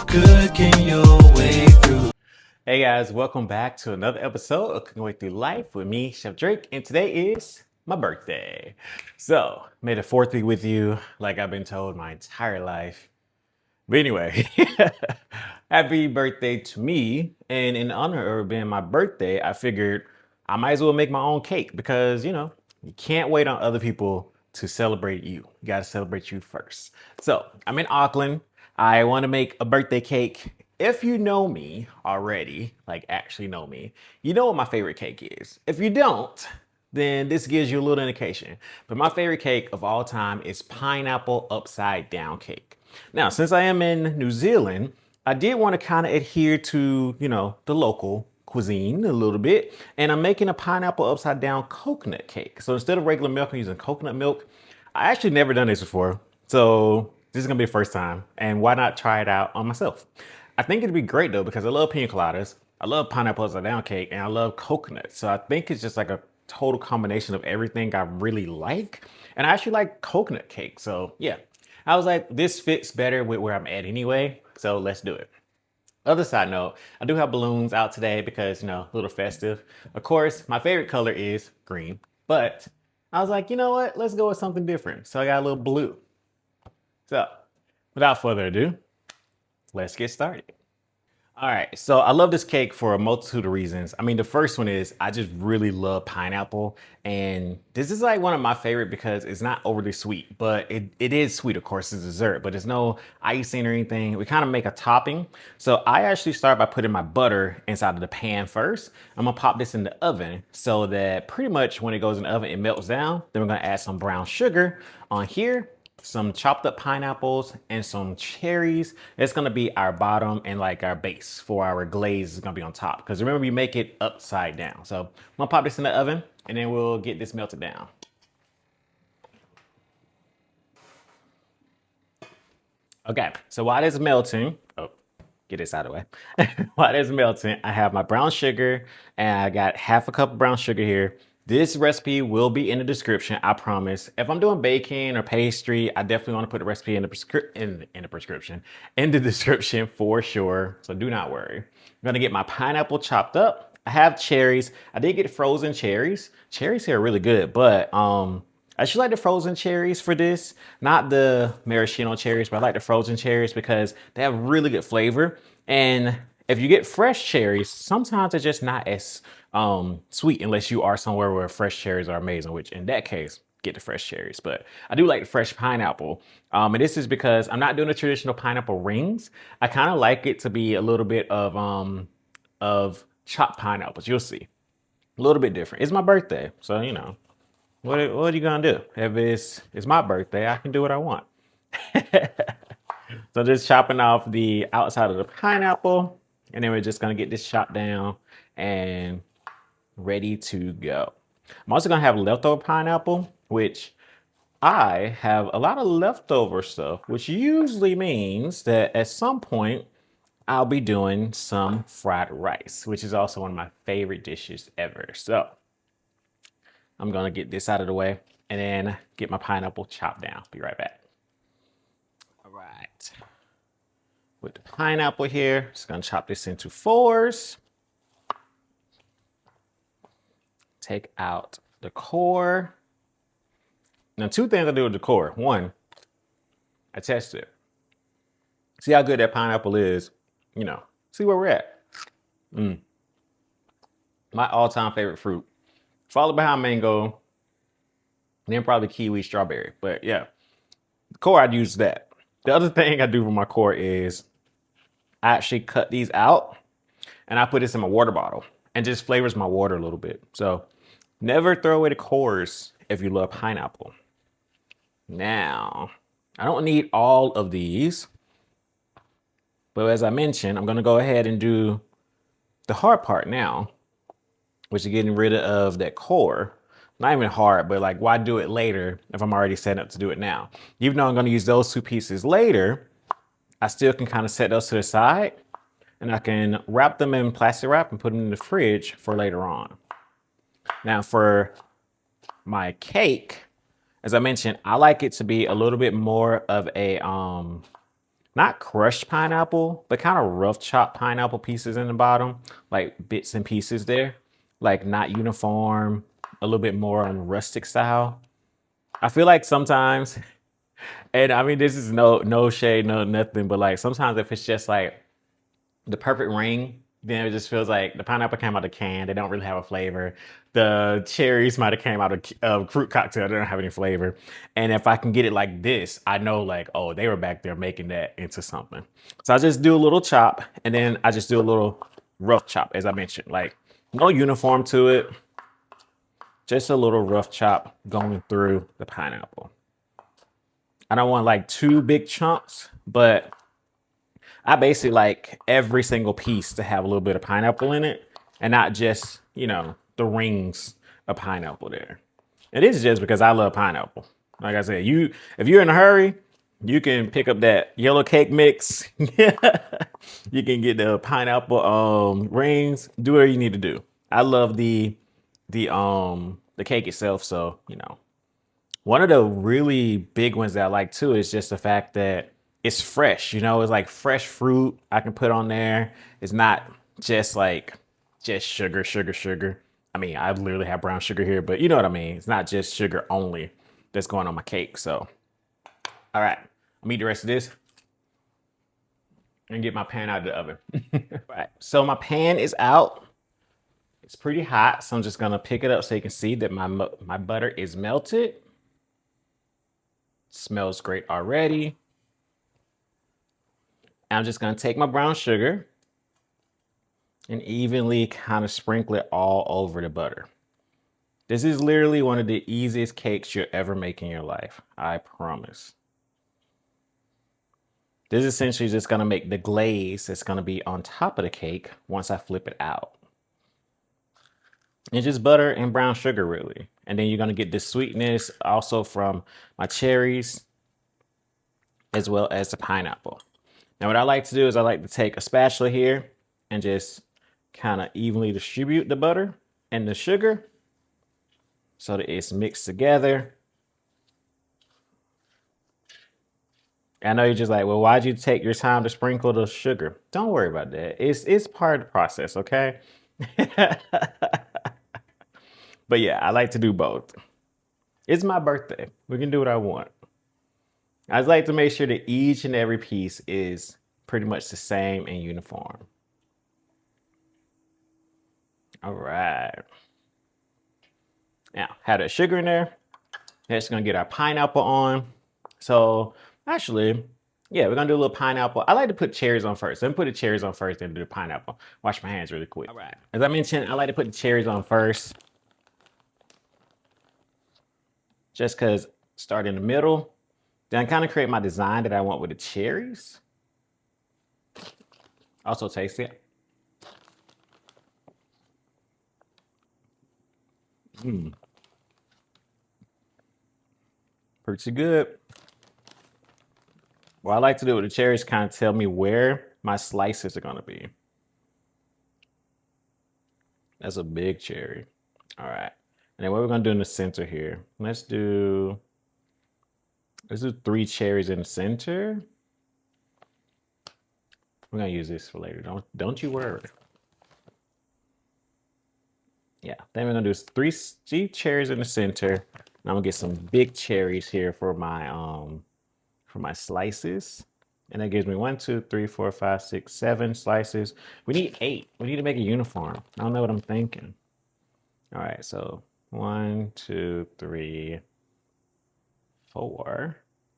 cooking your way through. Hey guys, welcome back to another episode of Cooking Way Through Life with me, Chef Drake, and today is my birthday. So, may the fourth be with you, like I've been told my entire life. But anyway, happy birthday to me, and in honor of being my birthday, I figured I might as well make my own cake because, you can't wait on other people to celebrate you. You gotta celebrate you first. So, I'm in Auckland. I wanna make a birthday cake. If you know me already, like actually know me, you know what my favorite cake is. If you don't, then this gives you a little indication. But my favorite cake of all time is pineapple upside down cake. Now, since I am in New Zealand, I did want to kind of adhere to, the local cuisine a little bit. And I'm making a pineapple upside down coconut cake. So instead of regular milk, I'm using coconut milk. I actually never done this before. So this is gonna be the first time. And why not try it out on myself? I think it'd be great though, because I love pina coladas. I love pineapple upside down cake and I love coconut. So I think it's just like a total combination of everything I really like. And I actually like coconut cake. So yeah, I was like, this fits better with where I'm at anyway. So let's do it. Other side note, I do have balloons out today because, a little festive. Of course, my favorite color is green, but I was like, you know what? Let's go with something different. So I got a little blue. So without further ado, let's get started. All right, so I love this cake for a multitude of reasons. I mean, the first one is I just really love pineapple. And this is like one of my favorite because it's not overly sweet, but it is sweet, of course, it's dessert, but there's no icing or anything. We kind of make a topping. So I actually start by putting my butter inside of the pan first. I'm gonna pop this in the oven so that pretty much when it goes in the oven, it melts down. Then we're gonna add some brown sugar on here, some chopped up pineapples and some cherries. It's gonna be our bottom and like our base for our glaze is gonna be on top. Because remember, we make it upside down. So I'm gonna pop this in the oven and then we'll get this melted down. Okay, so while it's melting, get this out of the way. While it's melting, I have my brown sugar and I got half a cup of brown sugar here. This recipe will be in the description, I promise. If I'm doing baking or pastry, I definitely want to put the recipe in the description for sure. So do not worry. I'm gonna get my pineapple chopped up. I have cherries. I did get frozen cherries. Cherries here are really good, but I should like the frozen cherries for this, not the maraschino cherries, but I like the frozen cherries because they have really good flavor. And if you get fresh cherries, sometimes they're just not as sweet unless you are somewhere where fresh cherries are amazing, which in that case, get the fresh cherries. But I do like the fresh pineapple. And this is because I'm not doing the traditional pineapple rings. I kind of like it to be a little bit of chopped pineapples. You'll see. A little bit different. It's my birthday, so what are you gonna do? If it's my birthday, I can do what I want. So just chopping off the outside of the pineapple, and then we're just gonna get this chopped down and ready to go. I'm also gonna have leftover pineapple, which I have a lot of leftover stuff, which usually means that at some point I'll be doing some fried rice, which is also one of my favorite dishes ever. So I'm gonna get this out of the way and then get my pineapple chopped down. Be right back. All right. With the pineapple here, just gonna chop this into fours. Take out the core. Now, two things I do with the core. One, I test it. See how good that pineapple is, see where we're at. My all-time favorite fruit. Followed behind mango, then probably kiwi, strawberry. But yeah, the core, I'd use that. The other thing I do with my core is I actually cut these out and I put this in my water bottle and just flavors my water a little bit. So never throw away the cores if you love pineapple. Now, I don't need all of these, but as I mentioned, I'm gonna go ahead and do the hard part now, which is getting rid of that core. Not even hard, but like, why do it later if I'm already set up to do it now? Even though I'm gonna use those two pieces later, I still can kind of set those to the side and I can wrap them in plastic wrap and put them in the fridge for later on. Now for my cake, as I mentioned, I like it to be a little bit more of a, not not crushed pineapple, but kind of rough chopped pineapple pieces in the bottom, like bits and pieces there, like not uniform, a little bit more on rustic style. I feel like sometimes, and I mean this is no shade, no nothing, but like sometimes if it's just like the perfect ring, then it just feels like the pineapple came out of the can. They don't really have a flavor. The cherries might have came out of fruit cocktail. They don't have any flavor. And if I can get it like this, I know like, oh, they were back there making that into something. So I just do a little chop and then I just do a little rough chop, as I mentioned, like no uniform to it. Just a little rough chop going through the pineapple. I don't want like two big chunks, but I basically like every single piece to have a little bit of pineapple in it and not just, the rings of pineapple there. And this is just because I love pineapple. Like I said, if you're in a hurry, you can pick up that yellow cake mix. You can get the pineapple rings, do whatever you need to do. I love the cake itself, so, one of the really big ones that I like too is just the fact that it's fresh, it's like fresh fruit I can put on there. It's not just like just sugar, sugar, sugar. I mean, I literally have brown sugar here, but you know what I mean? It's not just sugar only that's going on my cake. So, all right, I'll eat the rest of this and get my pan out of the oven. All right, so my pan is out. It's pretty hot, so I'm just gonna pick it up so you can see that my butter is melted. Smells great already. I'm just gonna take my brown sugar and evenly kind of sprinkle it all over the butter. This is literally one of the easiest cakes you'll ever make in your life. I promise. This is essentially just gonna make the glaze that's gonna be on top of the cake once I flip it out. It's just butter and brown sugar really. And then you're gonna get the sweetness also from my cherries as well as the pineapple. Now what I like to do is I like to take a spatula here and just kind of evenly distribute the butter and the sugar so that it's mixed together. I know you're just like, well, why'd you take your time to sprinkle the sugar? Don't worry about that. It's part of the process, okay? But yeah, I like to do both. It's my birthday. We can do what I want. I like to make sure that each and every piece is pretty much the same and uniform. All right. Now, have that sugar in there. Next, gonna get our pineapple on. So actually, yeah, we're gonna do a little pineapple. I like to put cherries on first. Let me put the cherries on first, then do the pineapple. Wash my hands really quick. All right. As I mentioned, I like to put the cherries on first. Just because start in the middle. Then kind of create my design that I want with the cherries. Also taste it. Pretty good. What I like to do with the cherries kind of tell me where my slices are gonna be. That's a big cherry. All right. And then what we're gonna do in the center here. Let's do 3 cherries in the center. We're gonna use this for later. Don't you worry. Yeah. Then we're gonna do 3 cherries in the center. And I'm gonna get some big cherries here for my slices. And that gives me 1, 2, 3, 4, 5, 6, 7 slices. We need 8. We need to make a uniform. I don't know what I'm thinking. All right, so 1, 2, 3, 4,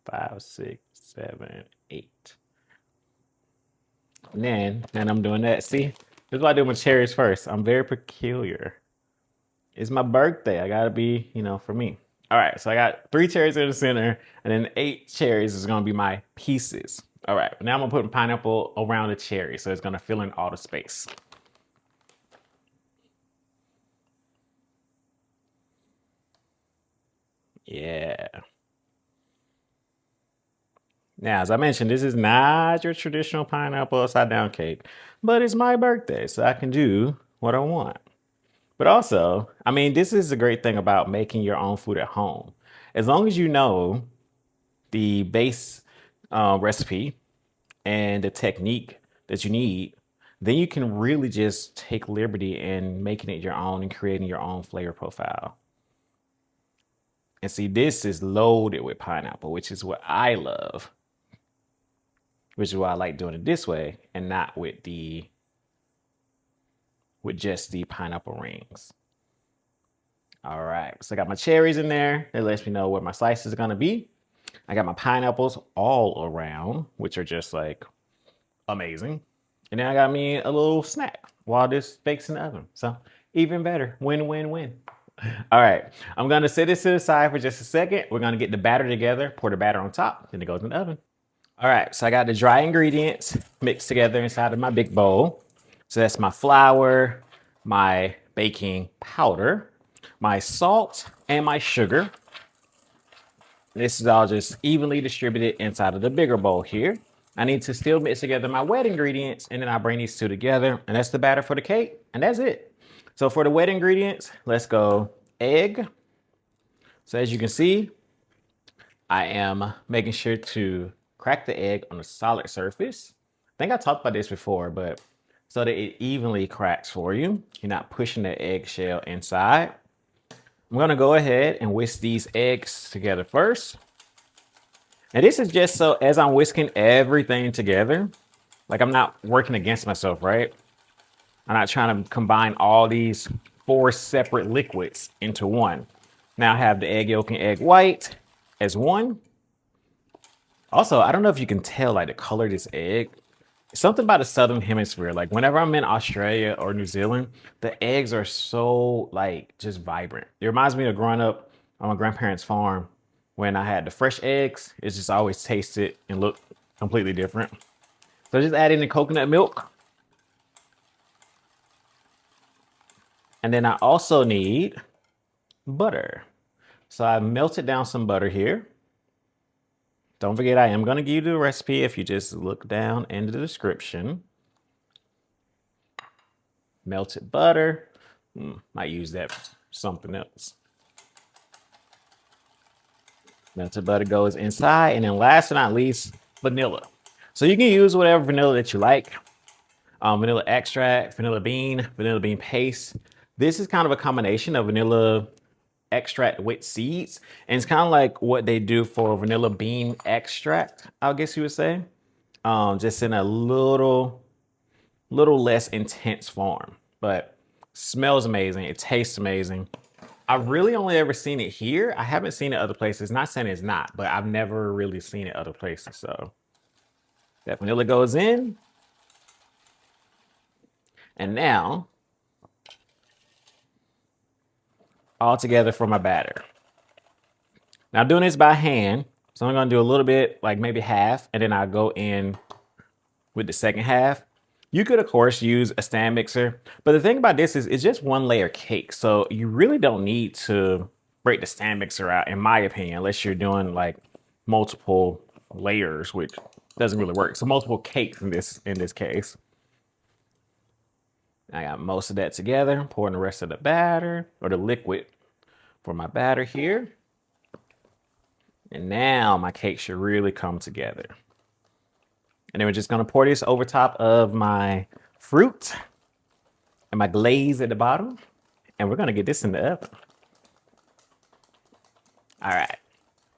5, 6, 7, 8. And then I'm doing that. See, this is why I do my cherries first. I'm very peculiar. It's my birthday. I gotta be, for me. All right, so I got 3 cherries in the center, and then 8 cherries is gonna be my pieces. All right, now I'm gonna put pineapple around the cherry, so it's gonna fill in all the space. Yeah. Now, as I mentioned, this is not your traditional pineapple upside down cake, but it's my birthday, so I can do what I want. But also, I mean, this is the great thing about making your own food at home. As long as you know the base recipe and the technique that you need, then you can really just take liberty in making it your own and creating your own flavor profile. And see, this is loaded with pineapple, which is what I love, which is why I like doing it this way and not with just the pineapple rings. All right, so I got my cherries in there. That lets me know where my slices are gonna be. I got my pineapples all around, which are just like amazing. And then I got me a little snack while this bakes in the oven. So even better, win, win, win. All right, I'm gonna set this to the side for just a second. We're gonna get the batter together, pour the batter on top, then it goes in the oven. All right, so I got the dry ingredients mixed together inside of my big bowl. So that's my flour, my baking powder, my salt, and my sugar. This is all just evenly distributed inside of the bigger bowl here. I need to still mix together my wet ingredients, and then I bring these two together, and that's the batter for the cake, and that's it. So for the wet ingredients, let's go egg. So as you can see, I am making sure to crack the egg on a solid surface. I think I talked about this before, but so that it evenly cracks for you. You're not pushing the eggshell inside. I'm gonna go ahead and whisk these eggs together first. And this is just so as I'm whisking everything together, like I'm not working against myself, right? I'm not trying to combine all these 4 separate liquids into one. Now I have the egg yolk and egg white as one. Also, I don't know if you can tell like the color of this egg. Something about the Southern Hemisphere, like whenever I'm in Australia or New Zealand, the eggs are so like just vibrant. It reminds me of growing up on my grandparents' farm when I had the fresh eggs. It just always tasted and looked completely different. So just add in the coconut milk. And then I also need butter. So I melted down some butter here. Don't forget, I am going to give you the recipe if you just look down in the description. Melted butter. Might use that for something else. Melted butter goes inside. And then last but not least, vanilla. So you can use whatever vanilla that you like. Vanilla extract, vanilla bean paste. This is kind of a combination of vanilla extract with seeds, and it's kind of like what they do for vanilla bean extract, I guess you would say, just in a little less intense form, but smells amazing. It tastes amazing. I've really only ever seen it here. I haven't seen it other places. Not saying it's not, but I've never really seen it other places. So that vanilla goes in, and now all together for my batter. Now doing this by hand, so I'm gonna do a little bit, like maybe half, and then I'll go in with the second half. You could of course use a stand mixer, but the thing about this is it's just one layer cake. So you really don't need to break the stand mixer out, in my opinion, unless you're doing like multiple layers, which doesn't really work. So multiple cakes in this case. I got most of that together, pouring the rest of the batter or the liquid for my batter here. And now my cake should really come together. And then we're just gonna pour this over top of my fruit and my glaze at the bottom. And we're gonna get this in the oven. All right,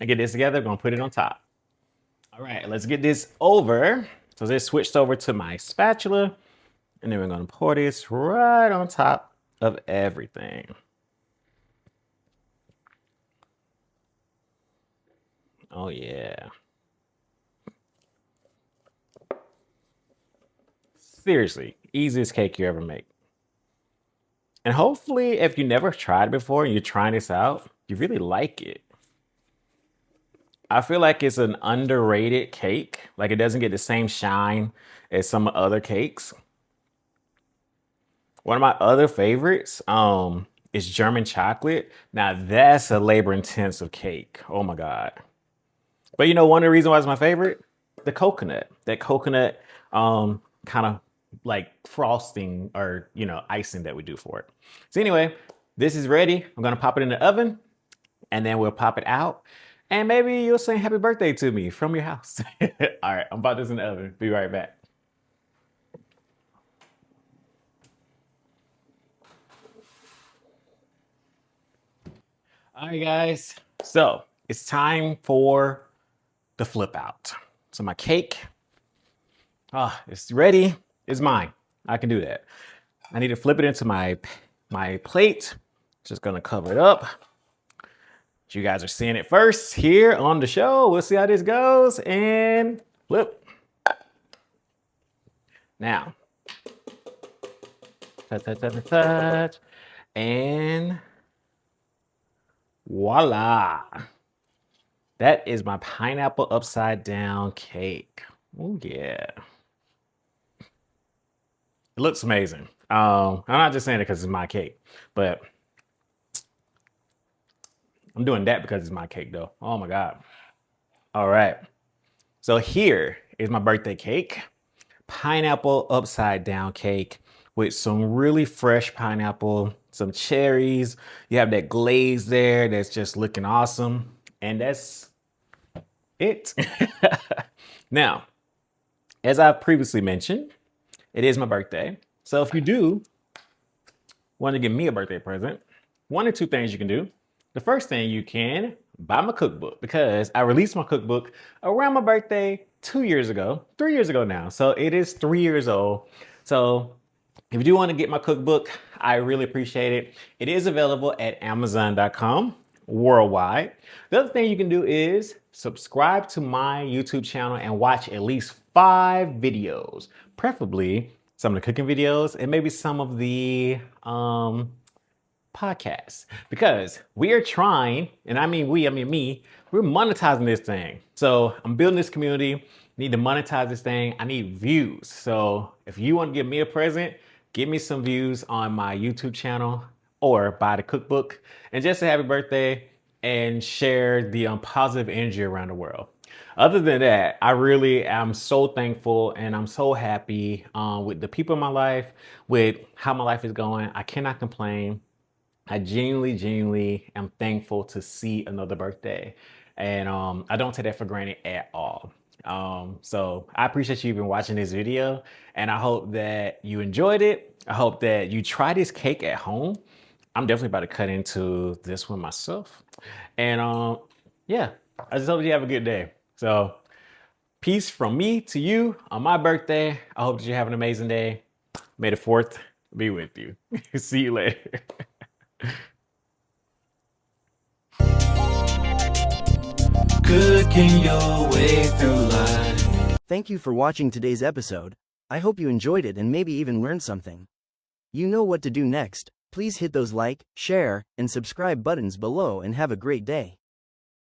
I get this together, we're gonna put it on top. All right, let's get this over. So this switched over to my spatula. And then we're gonna pour this right on top of everything. Oh yeah. Seriously, easiest cake you ever make. And hopefully if you never tried it before and you're trying this out, you really like it. I feel like it's an underrated cake. Like it doesn't get the same shine as some other cakes. One of my other favorites is German chocolate. Now that's a labor-intensive cake. Oh my God. But you know, one of the reasons why it's my favorite, the coconut. That coconut kind of like frosting or, you know, icing that we do for it. So anyway, this is ready. I'm gonna pop it in the oven and then we'll pop it out And maybe you'll sing happy birthday to me from your house. All right, I'm about this in the oven. Be right back. All right, guys. So it's time for the flip out. So my cake, it's ready. It's mine. I can do that. I need to flip it into my plate. Just gonna cover it up. You guys are seeing it first here on the show. We'll see how this goes and flip. Now, touch, and voila. That is my pineapple upside down cake. Oh yeah. It looks amazing. I'm not just saying it because it's my cake, but I'm doing that because it's my cake though. Oh my God. All right. So here is my birthday cake. Pineapple upside down cake with some really fresh pineapple, some cherries. You have that glaze there that's just looking awesome. And that's it. Now, as I've previously mentioned, it is my birthday. So if you do want to give me a birthday present, one or two things you can do. The first thing, you can buy my cookbook, because I released my cookbook around my birthday 3 years ago now. So it is 3 years old. So if you do want to get my cookbook, I really appreciate it. It is available at Amazon.com worldwide. The other thing you can do is subscribe to my YouTube channel and watch at least 5 videos, preferably some of the cooking videos and maybe some of the podcasts, because we are trying, and I mean me, we're monetizing this thing. So I'm building this community, need to monetize this thing. I need views. So if you want to give me a present, give me some views on my YouTube channel or buy the cookbook and just a happy birthday and share the positive energy around the world. Other than that, I really am so thankful and I'm so happy with the people in my life, with how my life is going. I cannot complain. I genuinely am thankful to see another birthday. And I don't take that for granted at all. So I appreciate you even watching this video, and I hope that you enjoyed it. I hope that you try this cake at home. I'm definitely about to cut into this one myself. And yeah, I just hope you have a good day. So peace from me to you on my birthday. I hope that you have an amazing day. May the 4th be with you. See you later. Cooking your way through life. Thank you for watching today's episode. I hope you enjoyed it and maybe even learned something. You know what to do next. Please hit those like, share, and subscribe buttons below and have a great day.